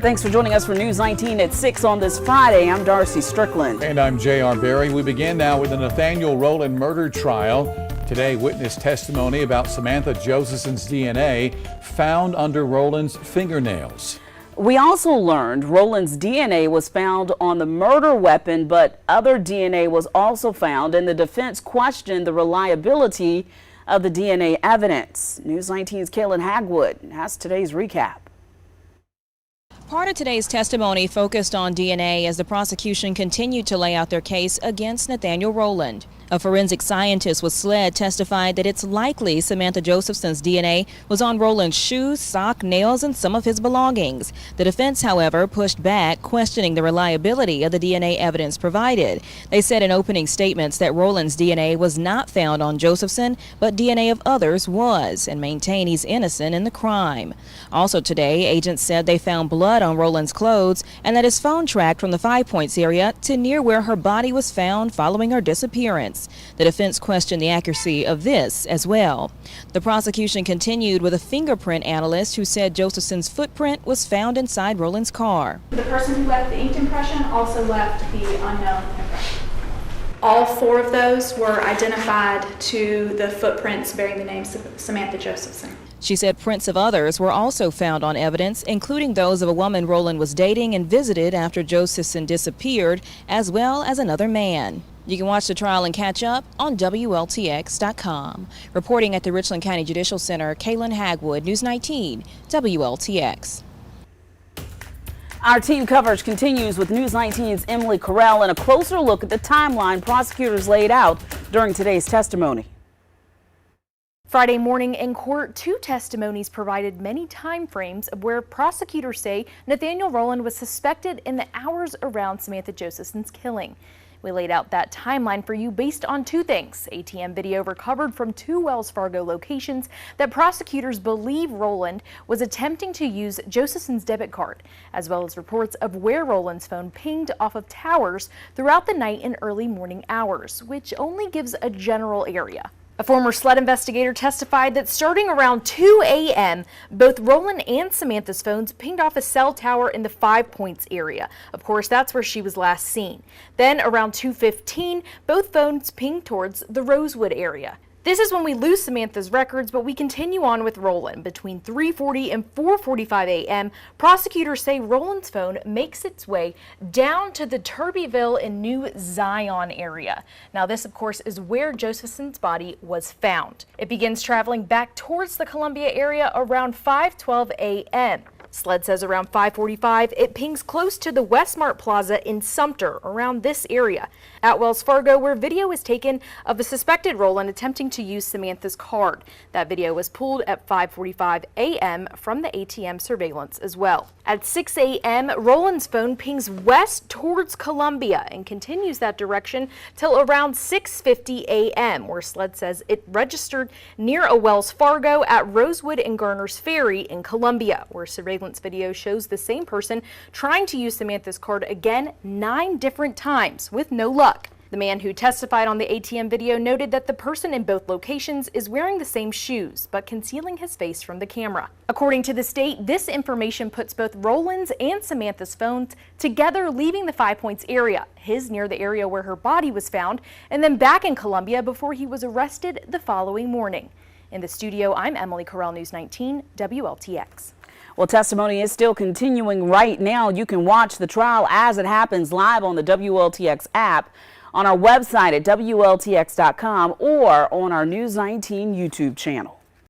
Thanks for joining us for News 19 at 6 on this Friday. I'm Darcy Strickland. And I'm J.R. Berry. We begin now with the Nathaniel Rowland murder trial. Today, witness testimony about Samantha Josephson's DNA found under Rowland's fingernails. We also learned Rowland's DNA was found on the murder weapon, but other DNA was also found, and the defense questioned the reliability of the DNA evidence. News 19's Kaylin Hagwood has today's recap. Part of today's testimony focused on DNA as the prosecution continued to lay out their case against Nathaniel Rowland. A forensic scientist with SLED testified that it's likely Samantha Josephson's DNA was on Rowland's shoes, sock, nails, and some of his belongings. The defense, however, pushed back, questioning the reliability of the DNA evidence provided. They said in opening statements that Rowland's DNA was not found on Josephson, but DNA of others was, and maintain he's innocent in the crime. Also today, agents said they found blood on Rowland's clothes and that his phone tracked from the 5 Points area to near where her body was found following her disappearance. The defense questioned the accuracy of this as well. The prosecution continued with a fingerprint analyst who said Josephson's footprint was found inside Rowland's car. The person who left the inked impression also left the unknown impression. All 4 of those were identified to the footprints bearing the name Samantha Josephson. She said prints of others were also found on evidence, including those of a woman Rowland was dating and visited after Josephson disappeared, as well as another man. You can watch the trial and catch up on WLTX.com. Reporting at the Richland County Judicial Center, Kaylin Hagwood, News 19, WLTX. Our team coverage continues with News 19's Emily Correll and a closer look at the timeline prosecutors laid out during today's testimony. Friday morning in court, 2 testimonies provided many time frames of where prosecutors say Nathaniel Rowland was suspected in the hours around Samantha Josephson's killing. We laid out that timeline for you based on 2 things: ATM video recovered from 2 Wells Fargo locations that prosecutors believe Rowland was attempting to use Josephson's debit card, as well as reports of where Rowland's phone pinged off of towers throughout the night and early morning hours, which only gives a general area. A former SLED investigator testified that starting around 2 a.m., both Rowland and Samantha's phones pinged off a cell tower in the 5 Points area. Of course, that's where she was last seen. Then around 2:15, both phones pinged towards the Rosewood area. This is when we lose Samantha's records, but we continue on with Rowland. Between 3:40 and 4:45 a.m., prosecutors say Rowland's phone makes its way down to the Turbyville and New Zion area. Now this, of course, is where Josephson's body was found. It begins traveling back towards the Columbia area around 5:12 a.m. SLED says around 5:45, it pings close to the Westmart Plaza in Sumter, around this area. At Wells Fargo, where video was taken of a suspected Rowland attempting to use Samantha's card. That video was pulled at 5:45 a.m. from the ATM surveillance as well. At 6 a.m., Rowland's phone pings west towards Columbia and continues that direction till around 6:50 a.m., where SLED says it registered near a Wells Fargo at Rosewood and Garner's Ferry in Columbia, where surveillance video shows the same person trying to use Samantha's card again 9 different times with no luck. The man who testified on the ATM video noted that the person in both locations is wearing the same shoes, but concealing his face from the camera. According to the state, this information puts both Rowland's and Samantha's phones together, leaving the 5 Points area, his near the area where her body was found, and then back in Columbia before he was arrested the following morning. In the studio, I'm Emily Correll, News 19, WLTX. Well, testimony is still continuing right now. You can watch the trial as it happens live on the WLTX app, on our website at WLTX.com, or on our News 19 YouTube channel.